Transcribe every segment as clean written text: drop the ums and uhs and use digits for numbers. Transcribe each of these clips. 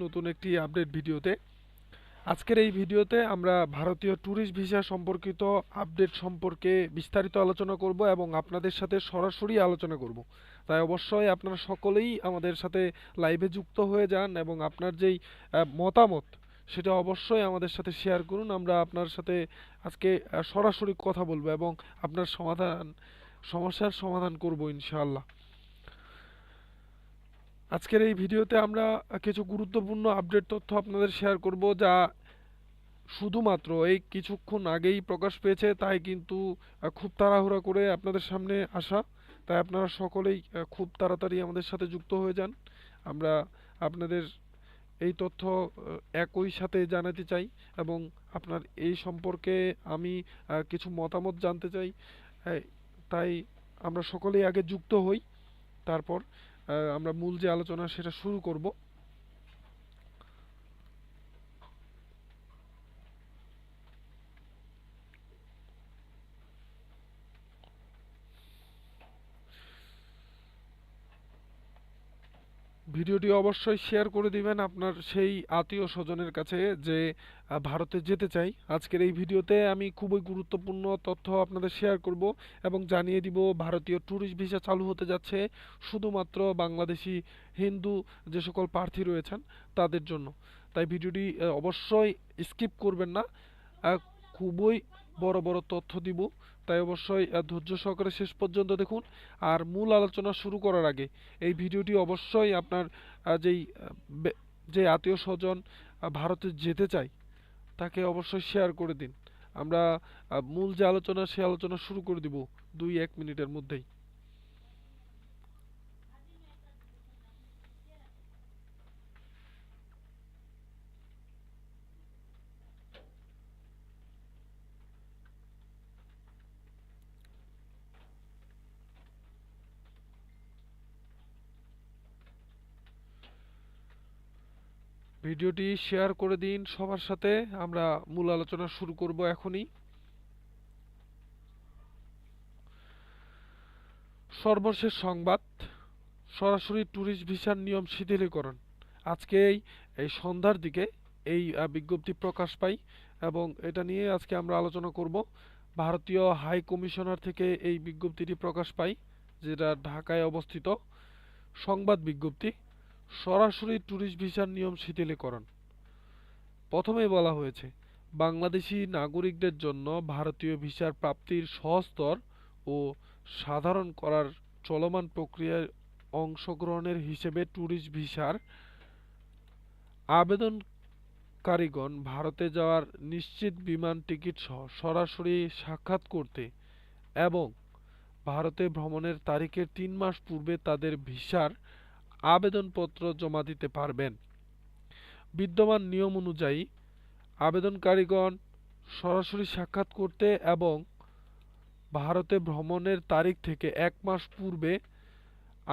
নতুন একটি আপডেট ভিডিওতে। আজকের এই ভিডিওতে আমরা ভারতীয় ট্যুরিস্ট ভিসা সম্পর্কিত আপডেট সম্পর্কে বিস্তারিত আলোচনা করব এবং আপনাদের সাথে সরাসরি আলোচনা করব। তাই অবশ্যই আপনারা সকলেই আমাদের সাথে লাইভে যুক্ত হয়ে যান এবং আপনার যেই মতামত সেটা অবশ্যই আমাদের সাথে শেয়ার করুন। আমরা আপনার সাথে আজকে সরাসরি কথা বলবো এবং আপনার সমস্যার সমাধান করব ইনশাআল্লাহ। আজকের এই ভিডিওতে আমরা কিছু গুরুত্বপূর্ণ আপডেট তথ্য আপনাদের শেয়ার করব, যা শুধুমাত্র এই কিছুক্ষণ আগেই প্রকাশ পেয়েছে। তাই কিন্তু খুব তাড়াহুড়া করে আপনাদের সামনে আসা। তাই আপনারা সকলেই খুব তাড়াতাড়ি আমাদের সাথে যুক্ত হয়ে যান। আমরা আপনাদের এই তথ্য একই সাথে জানাতে চাই এবং আপনার এই সম্পর্কে আমি কিছু মতামত জানতে চাই। হ্যাঁ, তাই আমরা সকলেই আগে যুক্ত হই, তারপর আমরা মূল যে আলোচনা সেটা শুরু করব। ভিডিওটি অবশ্যই শেয়ার করে দিবেন আপনার সেই আত্মীয় স্বজনের কাছে যে ভারতে যেতে চাই। আজকের এই ভিডিওতে আমি খুবই গুরুত্বপূর্ণ তথ্য আপনাদের শেয়ার করব এবং জানিয়ে দিব ভারতীয় ট্যুরিস্ট ভিসা চালু হতে যাচ্ছে শুধুমাত্র বাংলাদেশি হিন্দু যে সকল প্রার্থী রয়েছেন তাদের জন্য। তাই ভিডিওটি অবশ্যই স্কিপ করবেন না। আহ, খুবই বড় বড় তথ্য দিব, তাই অবশ্যই ধৈর্য সহকারে শেষ পর্যন্ত দেখুন। আর মূল আলোচনা শুরু করার আগে এই ভিডিওটি অবশ্যই আপনার যে আত্মীয় স্বজন ভারতে যেতে চায় তাকে অবশ্যই শেয়ার করে দিন। আমরা মূল যে আলোচনা সে আলোচনা শুরু করে দিব 2-1 মিনিটের মধ্যেই। ভিডিওটি শেয়ার করে দিন সবার সাথে। আমরা মূল আলোচনা শুরু করব এখনই। সর্বশেষ সংবাদ, সরাসরি ট্যুরিস্ট ভিসার নিয়ম শিথিলীকরণ। আজকে এই সন্ধ্যার দিকে এই বিজ্ঞপ্তি প্রকাশ পাই এবং এটা নিয়ে আজকে আমরা আলোচনা করব। ভারতীয় হাই কমিশনার থেকে এই বিজ্ঞপ্তিটি প্রকাশ পাই, যেটা ঢাকায় অবস্থিত। সংবাদ বিজ্ঞপ্তি, সরাসরি ট্যুরিস্ট ভিসার নিয়ম শিথিলীকরণ। প্রথমেই বলা হয়েছে, বাংলাদেশি নাগরিকদের জন্য ভারতীয় ভিসার প্রাপ্তির সহজতর ও সাধারণ করার চলমান প্রক্রিয়ায় অংশগ্রহণের হিসেবে ট্যুরিস্ট ভিসার আবেদনকারীগণ ভারতে যাওয়ার নিশ্চিত বিমান টিকিট সহ সরাসরি সাক্ষাৎ করতে এবং ভারতে ভ্রমণের তারিখের 3 মাস পূর্বে তাদের ভিসার আবেদনপত্র জমা দিতে পারবেন। বিদ্যমান নিয়ম অনুযায়ী আবেদনকারীগণ সরাসরি সাক্ষাৎ করতে এবং ভারতে ভ্রমণের তারিখ থেকে 1 মাস পূর্বে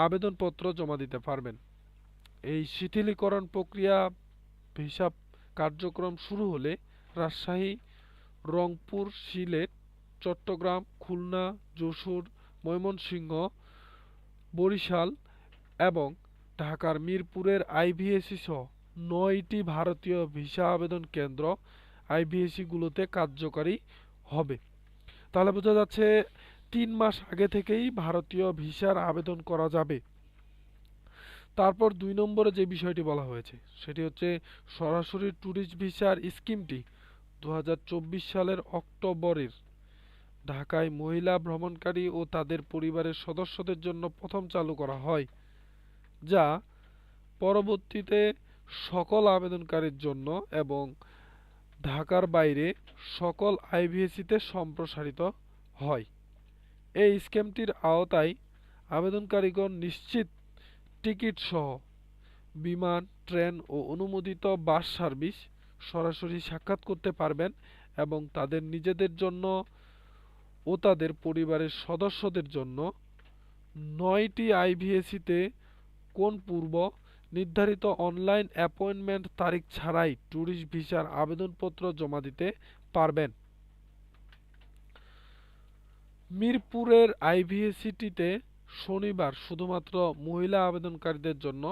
আবেদনপত্র জমা দিতে পারবেন। এই শিথিলীকরণ প্রক্রিয়া ভিসা কার্যক্রম শুরু হলে রাজশাহী, রংপুর, সিলেট, চট্টগ্রাম, খুলনা, যশোর, ময়মনসিংহ, বরিশাল এবং ঢাকার মিরপুরের আইভিএসি সহ 9টি ভারতীয় ভিসা আবেদন কেন্দ্র আইভিএসি গুলোতে কার্যকরী হবে। তাহলে বোঝা যাচ্ছে 3 মাস আগে থেকেই ভারতীয় ভিসার আবেদন করা যাবে। তারপর 2 নম্বরে যে বিষয়টি বলা হয়েছে সেটি হচ্ছে, সরাসরি ট্যুরিস্ট ভিসার স্কিমটি 2024 সালের অক্টোবরের ঢাকায় মহিলা ভ্রমণকারী ও তাদের পরিবারের সদস্যদের জন্য প্রথম চালু করা হয়, যা পরবর্তীতে সকল আবেদনকারীর জন্য এবং ঢাকার বাইরে সকল আইভিএসিতে সম্প্রসারিত হয়। এই স্কিমটির আওতায় আবেদনকারীগণ নিশ্চিত টিকিট সহ বিমান, ট্রেন ও অনুমোদিত বাস সার্ভিস সরাসরি সাক্ষাৎ করতে পারবেন এবং তাদের নিজেদের জন্য ও তাদের পরিবারের সদস্যদের জন্য 9টি আইভিএসিতে কোন পূর্ব নির্ধারিত অনলাইন অ্যাপয়েন্টমেন্ট তারিখ ছাড়াই ট্যুরিস্ট ভিসার আবেদনপত্র জমা দিতে পারবেন। মিরপুরের আইভিএসিটিতে শনিবার শুধুমাত্র মহিলা আবেদনকারীদের জন্য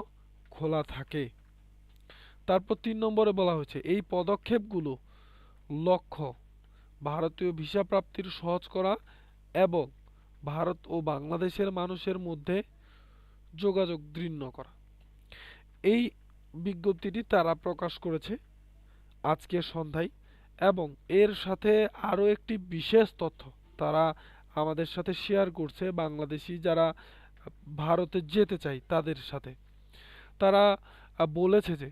খোলা থাকে। তারপর 3 নম্বরে বলা হয়েছে এই পদক্ষেপগুলো লক্ষ্য ভারতীয় ভিসা প্রাপ্তির সহজ করা এবং ভারত ও বাংলাদেশের মানুষের মধ্যে যোগাযোগ দৃঢ় করা। এই বিজ্ঞপ্তিটি তারা প্রকাশ করেছে আজকে সন্ধ্যায়, এবং এর সাথে আরও একটি বিশেষ তথ্য তারা আমাদের সাথে শেয়ার করছে বাংলাদেশি যারা ভারতে যেতে চায় তাদের সাথে। তারা বলেছে যে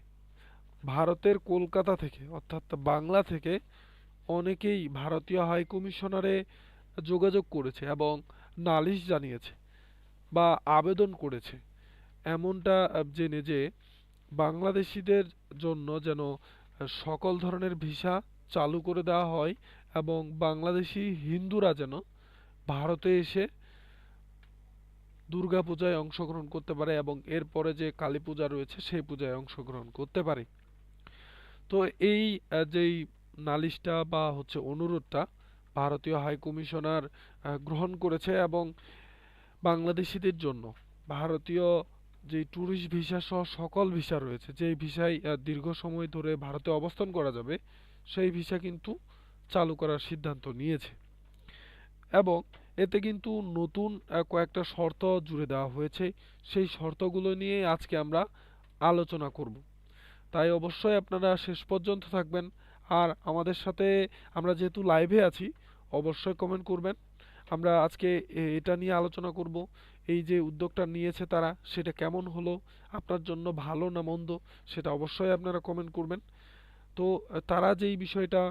ভারতের কলকাতা থেকে অর্থাৎ বাংলা থেকে অনেকেই ভারতীয় হাই কমিশনারে যোগাযোগ করেছে এবং নালিশ জানিয়েছে বা আবেদন করেছে এমনটা জেনে যে বাংলাদেশিদের জন্য যেন সকল ধরনের ভিসা চালু করে দেওয়া হয় এবং বাংলাদেশি হিন্দুরা যেন ভারতে এসে দুর্গা পূজায় অংশগ্রহণ করতে পারে এবং এরপরে যে কালী পূজা রয়েছে সেই পূজায় অংশগ্রহণ করতে পারে। তো এই যেই নালিশটা বা হচ্ছে অনুরোধটা ভারতীয় হাই কমিশনার গ্রহণ করেছে এবং বাংলাদেশিদের জন্য ভারতীয় যে ট্যুরিস্ট ভিসা সহ সকল ভিসা রয়েছে, যেই ভিসায় দীর্ঘ সময় ধরে ভারতে অবস্থান করা যাবে সেই ভিসা কিন্তু চালু করার সিদ্ধান্ত নিয়েছে। এবং এতে কিন্তু নতুন কয়েকটা শর্ত জুড়ে দেওয়া হয়েছে, সেই শর্তগুলো নিয়ে আজকে আমরা আলোচনা করব। তাই অবশ্যই আপনারা শেষ পর্যন্ত থাকবেন। আর আমাদের সাথে আমরা যেহেতু লাইভে আছি অবশ্যই কমেন্ট করবেন। আমরা আজকে এটা নিয়ে আলোচনা করব, এই যে উদ্যোগটা নিয়েছে তারা সেটা কেমন হলো, আপনার জন্য ভালো না মন্দ সেটা অবশ্যই আপনারা কমেন্ট করবেন। তো তারা যেই বিষয়টা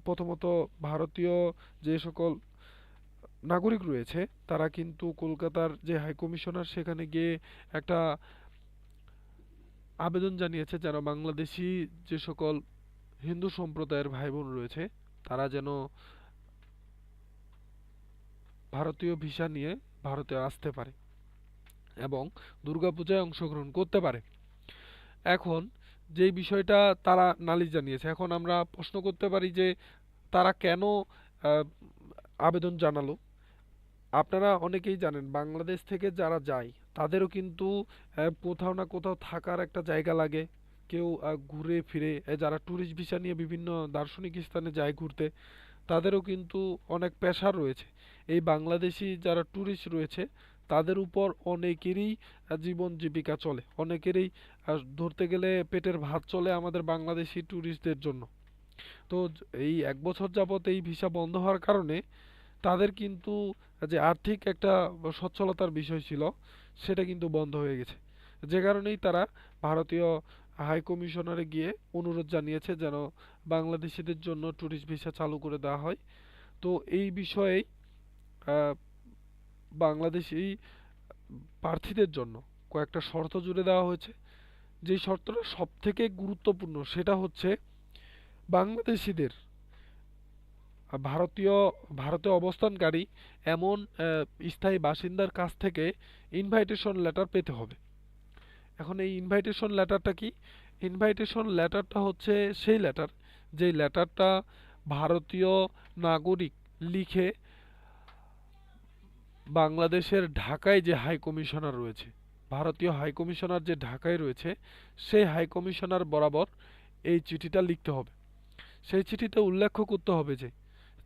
প্রথমত ভারতীয় যে সকল নাগরিক রয়েছে তারা কিন্তু কলকাতার যে হাই কমিশনার সেখানে গিয়ে একটা আবেদন জানিয়েছে যেন বাংলাদেশি যে সকল হিন্দু সম্প্রদায়ের ভাই বোন রয়েছে তারা যেন ভারতীয় ভিসা নিয়ে ভারতে আসতে পারে এবং দুর্গাপূজায় অংশগ্রহণ করতে পারে। এখন যেই বিষয়টা তারা নালিশ জানিয়েছে, এখন আমরা প্রশ্ন করতে পারি যে তারা কেন আবেদন জানালো। আপনারা অনেকেই জানেন বাংলাদেশ থেকে যারা যায় তাদেরও কিন্তু কোথাও না কোথাও থাকার একটা জায়গা লাগে। কেউ ঘুরে ফিরে যারা ট্যুরিস্ট ভিসা নিয়ে বিভিন্ন দার্শনিক স্থানে যায় ঘুরতে, তাদেরও কিন্তু অনেক পেশা রয়েছে। এই বাংলাদেশি যারা ট্যুরিস্ট রয়েছে তাদের উপর অনেকেরই জীবন জীবিকা চলে, অনেকেরই ধরতে গেলে পেটের ভাত চলে আমাদের বাংলাদেশি ট্যুরিস্টদের জন্য। তো এই 1 বছর যাবত এই ভিসা বন্ধ হওয়ার কারণে তাদের কিন্তু যে আর্থিক একটা সচ্ছলতার বিষয় ছিল সেটা কিন্তু বন্ধ হয়ে গেছে, যে কারণেই তারা ভারতীয় হাই কমিশনারে গিয়ে অনুরোধ জানিয়েছে যেন বাংলাদেশিদের জন্য ট্যুরিস্ট ভিসা চালু করে দেওয়া হয়। তো এই বিষয়ে বাংলাদেশি প্রার্থীদের জন্য কয়েকটা শর্ত জুড়ে দেওয়া হয়েছে। যেই শর্তটা সব থেকে গুরুত্বপূর্ণ সেটা হচ্ছে বাংলাদেশিদের ভারতে অবস্থানকারী এমন স্থায়ী বাসিন্দার কাছ থেকে ইনভাইটেশন লেটার পেতে হবে। এখন এই ইনভাইটেশন লেটারটা কি? ইনভাইটেশন লেটারটা হচ্ছে সেই লেটার, যেই লেটারটা ভারতীয় নাগরিক লিখে বাংলাদেশের ঢাকায় যে হাই কমিশনার রয়েছে, ভারতীয় হাই কমিশনার যে ঢাকায় রয়েছে সেই হাই কমিশনার বরাবর এই চিঠিটা লিখতে হবে। সেই চিঠিতে উল্লেখ করতে হবে যে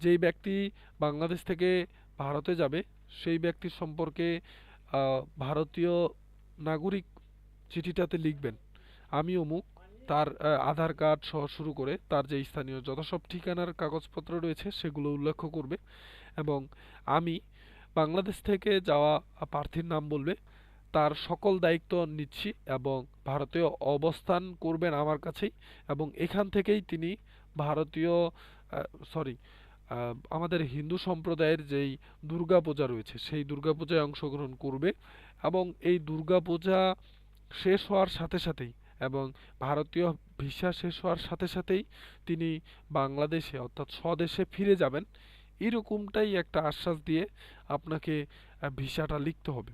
যেই ব্যক্তি বাংলাদেশ থেকে ভারতে যাবে সেই ব্যক্তির সম্পর্কে ভারতীয় নাগরিক চিঠিটাতে লিখবেন আমি অমুক, তার আধার কার্ড সহ শুরু করে তার যে স্থানীয় যত সব ঠিকানার কাগজপত্র রয়েছে সেগুলো উল্লেখ করবে এবং আমি বাংলাদেশ থেকে যাওয়া প্রার্থীর নাম বলবে, তার সকল দায়িত্ব নিচ্ছি এবং ভারতে অবস্থান করবেন আমার কাছেই এবং এখান থেকেই তিনি ভারতীয় সরি আমাদের হিন্দু সম্প্রদায়ের যেই দুর্গাপূজা রয়েছে সেই দুর্গাপূজায় অংশগ্রহণ করবে এবং এই দুর্গাপূজা শেষ হওয়ার সাথে সাথেই এবং ভারতীয় ভিসা শেষ হওয়ার সাথে সাথেই তিনি বাংলাদেশে অর্থাৎ স্বদেশে ফিরে যাবেন, এরকমটাই একটা আশ্বাস দিয়ে আপনাকে ভিসাটা লিখতে হবে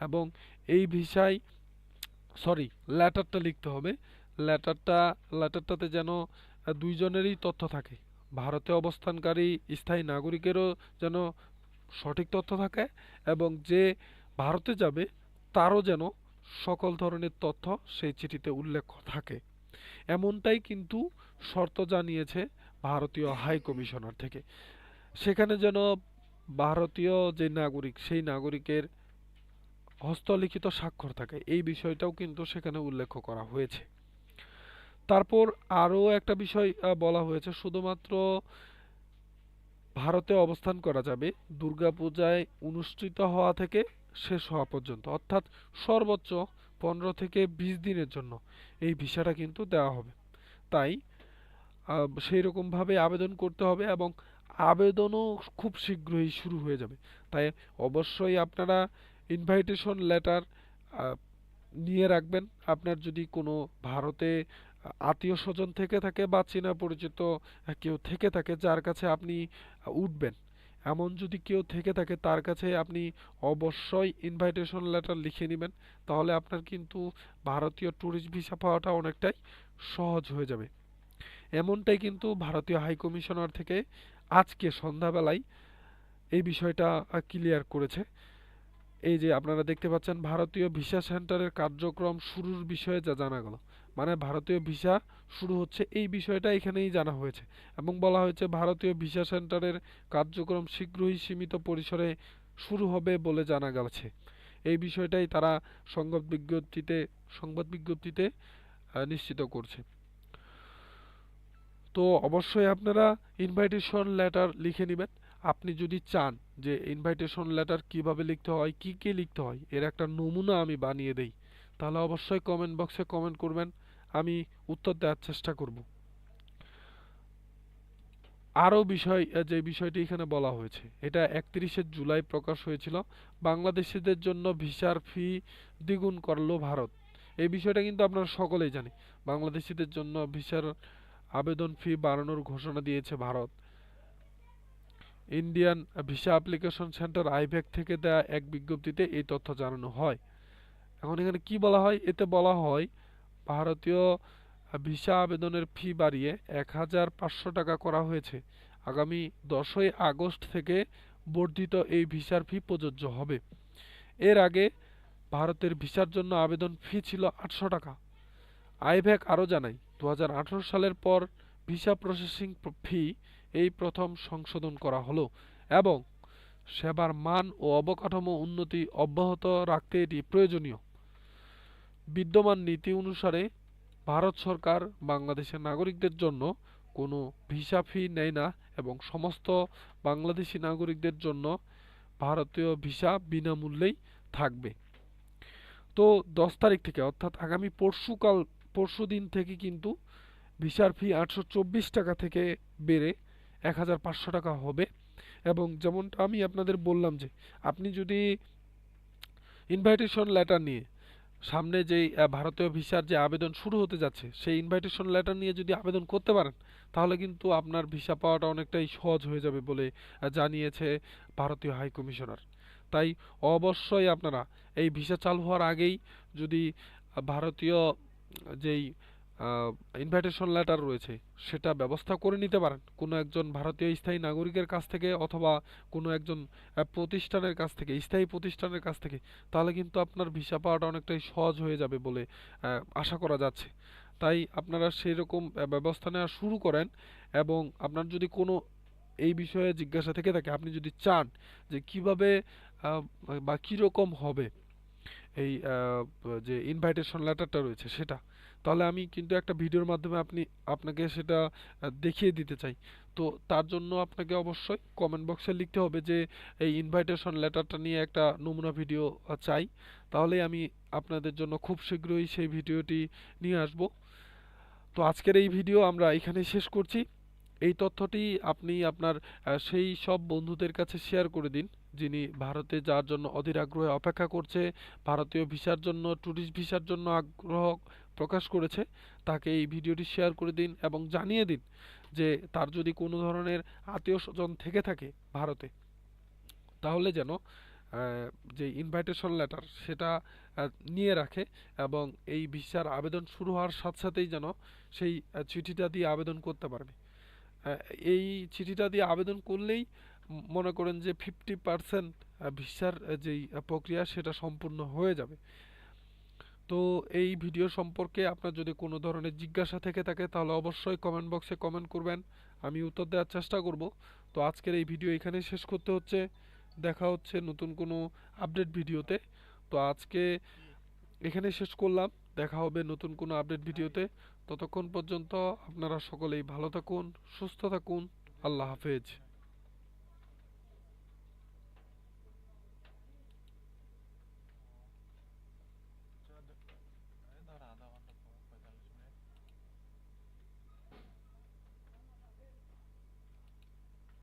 এবং এই ভিসায় লেটারটা লিখতে হবে। লেটারটাতে যেন দুইজনেরই তথ্য থাকে, ভারতে অবস্থানকারী স্থায়ী নাগরিকেরও যেন সঠিক তথ্য থাকে এবং যে ভারতে যাবে তারও যেন সকল ধরনের তথ্য সেই চিঠিতে উল্লেখ থাকে। এমনটাই কিন্তু শর্ত জানিয়েছে ভারতীয় হাই কমিশনার থেকে। সেখানে যেন ভারতীয় যে নাগরিক সেই নাগরিকের হস্তলিখিত স্বাক্ষর থাকে, এই বিষয়টাও কিন্তু সেখানে উল্লেখ করা হয়েছে। তারপর আরও একটা বিষয় বলা হয়েছে, শুধুমাত্র ভারতে অবস্থান করা যাবে দুর্গাপূজায় অনুষ্ঠিত হওয়া থেকে শেষ হওয়া পর্যন্ত, অর্থাৎ সর্বোচ্চ 15 থেকে 20 দিনের জন্য এই ভিসাটা কিন্তু দেওয়া হবে। তাই সেই রকমভাবে আবেদন করতে হবে এবং আবেদনও খুব শীঘ্রই শুরু হয়ে যাবে। তাই অবশ্যই আপনারা ইনভাইটেশন লেটার নিয়ে রাখবেন। আপনার যদি কোনো ভারতে আত্মীয় স্বজন থেকে থাকে বা চেনা পরিচিত কেউ থেকে থাকে যার কাছে আপনি উঠবেন, এমন যদি কেউ থেকে থাকে তার কাছে আপনি অবশ্যই ইনভাইটেশন লেটার লিখে নেবেন। তাহলে আপনার কিন্তু ভারতীয় ট্যুরিস্ট ভিসা পাওয়াটা অনেকটাই সহজ হয়ে যাবে। এমনটাই কিন্তু ভারতীয় হাই কমিশনার থেকে আজকে সন্ধ্যাবেলায় এই বিষয়টা ক্লিয়ার করেছে। এই যে আপনারা দেখতে পাচ্ছেন ভারতীয় ভিসা সেন্টারের কার্যক্রম শুরুর বিষয়ে যা জানা গেল, মানে ভারতীয় ভিসা শুরু হচ্ছে এই বিষয়টা এখানেই জানা হয়েছে এবং বলা হয়েছে ভারতীয় ভিসা সেন্টারের কার্যক্রম শীঘ্রই সীমিত পরিসরে শুরু হবে বলে জানা গেছে। এই বিষয়টাই তারা সংবাদ বিজ্ঞপ্তিতে নিশ্চিত করছে। তো অবশ্যই আপনারা ইনভাইটেশন লেটার লিখে নেবেন। আপনি যদি চান যে ইনভাইটেশন লেটার কিভাবে লিখতে হয়, কি কি লিখতে হয়, এর একটা নমুনা আমি বানিয়ে দেই, তাহলে অবশ্যই কমেন্ট বক্সে কমেন্ট করবেন, আমি উত্তর দেওয়ার চেষ্টা করব। আরও বিষয়, যে বিষয়টি এখানে বলা হয়েছে, এটা 31শে জুলাই প্রকাশ হয়েছিল। বাংলাদেশিদের জন্য ভিসার ফি দ্বিগুণ করলো ভারত। এই বিষয়টা কিন্তু আপনারা সকলেই জানি। বাংলাদেশিদের জন্য ভিসার আবেদন ফি বাড়ানোর ঘোষণা দিয়েছে Bharat. Indian visa application centre IVAC থেকে দেয়া এক বিজ্ঞপ্তিতে এই তথ্য জানানো হয়। এখন এখানে কি বলা হয়? এতে বলা হয় ভারতীয় ভিসা আবেদনের ফি বাড়িয়ে 1500 টাকা করা হয়েছে। আগামী 10ই আগস্ট থেকে বর্ধিত এই ভিসার ফি প্রযোজ্য হবে। এর আগে ভারতের ভিসার জন্য আবেদন ফি ছিল 800 টাকা। আইভ্যাক আরও জানায় 2018 সালের পর ভিসা প্রসেসিং ফি এই প্রথম সংশোধন করা হলো এবং সেবার মান ও অবকাঠামো উন্নতি অব্যাহত রাখতে এটি প্রয়োজনীয়। বিদ্যমান নীতি অনুসারে ভারত সরকার বাংলাদেশের নাগরিকদের জন্য কোনো ভিসা ফি নেয় না এবং সমস্ত বাংলাদেশি নাগরিকদের জন্য ভারতীয় ভিসা বিনামূল্যেই থাকবে। তো 10 তারিখ থেকে, অর্থাৎ আগামী পরশুদিন থেকে কিন্তু ভিসার ফি 824 টাকা থেকে বেড়ে 1500 টাকা হবে। এবং যেমনটা আমি আপনাদের বললাম যে আপনি যদি ইনভাইটেশন লেটার নিয়ে সামনে যেই ভারতীয় ভিসার যে আবেদন শুরু হতে যাচ্ছে সেই ইনভাইটেশন লেটার নিয়ে যদি আবেদন করতে পারেন, তাহলে কিন্তু আপনার ভিসা পাওয়াটা অনেকটাই সহজ হয়ে যাবে বলে জানিয়েছে ভারতীয় হাই কমিশনার। তাই অবশ্যই আপনারা এই ভিসা চালু হওয়ার আগেই যদি ভারতীয় যেই ইনভাইটেশন লেটার রয়েছে সেটা ব্যবস্থা করে নিতে পারেন কোনো একজন ভারতীয় স্থায়ী নাগরিকের কাছ থেকে অথবা কোনো একজন প্রতিষ্ঠানের কাছ থেকে, স্থায়ী প্রতিষ্ঠানের কাছ থেকে, তাহলে কিন্তু আপনার ভিসা পাওয়াটা অনেকটাই সহজ হয়ে যাবে বলে আশা করা যাচ্ছে। তাই আপনারা সেই রকম ব্যবস্থা নেওয়া শুরু করেন। এবং আপনার যদি কোনো এই বিষয়ে জিজ্ঞাসা থেকে থাকে, আপনি যদি চান যে কিভাবে বা কীরকম হবে এই যে ইনভাইটেশন লেটারটা রয়েছে সেটা, তাহলে আমি কিন্তু একটা ভিডিওর মাধ্যমে আপনাকে সেটা দেখিয়ে দিতে চাই। তো তার জন্য আপনাকে অবশ্যই কমেন্ট বক্সে লিখতে হবে যে এই ইনভাইটেশন লেটারটা নিয়ে একটা নমুনা ভিডিও চাই। তাহলেই আমি আপনাদের জন্য খুব শীঘ্রই সেই ভিডিওটি নিয়ে আসব। তো আজকের এই ভিডিও আমরা এখানেই শেষ করছি। এই তথ্যটি আপনি আপনার সেই সব বন্ধুদের কাছে শেয়ার করে দিন যিনি ভারতে যাওয়ার জন্য অধীর আগ্রহে অপেক্ষা করছে, ভারতীয় ভিসার জন্য, ট্যুরিস্ট ভিসার জন্য আগ্রহ প্রকাশ করেছে। তাকে এই ভিডিওটি শেয়ার করে দিন এবং জানিয়ে দিন যে তার যদি কোনো ধরনের আত্মীয় স্বজন থেকে থাকে ভারতে, তাহলে যেন যে ইনভাইটেশন লেটার সেটা নিয়ে রাখে এবং এই ভিসার আবেদন শুরু হওয়ার সাথে সাথেই যেন সেই চিঠিটা দিয়ে আবেদন করতে পারবে। আহ, এই চিঠিটা দিয়ে আবেদন করলেই মনে করেন যে 50% ভিসার যেই প্রক্রিয়া সেটা সম্পূর্ণ হয়ে যাবে। তো এই ভিডিও সম্পর্কে আপনার যদি কোনো ধরনের জিজ্ঞাসা থেকে থাকে তাহলে অবশ্যই কমেন্ট বক্সে কমেন্ট করবেন, আমি উত্তর দেওয়ার চেষ্টা করব। তো আজকের এই ভিডিও এখানেই শেষ করতে হচ্ছে, দেখা হচ্ছে নতুন কোনো আপডেট ভিডিওতে। তো আজকে এখানে শেষ করলাম, দেখা হবে নতুন কোনো আপডেট ভিডিওতে। ততক্ষণ পর্যন্ত আপনারা সকলেই ভালো থাকুন, সুস্থ থাকুন। আল্লাহ হাফেজ।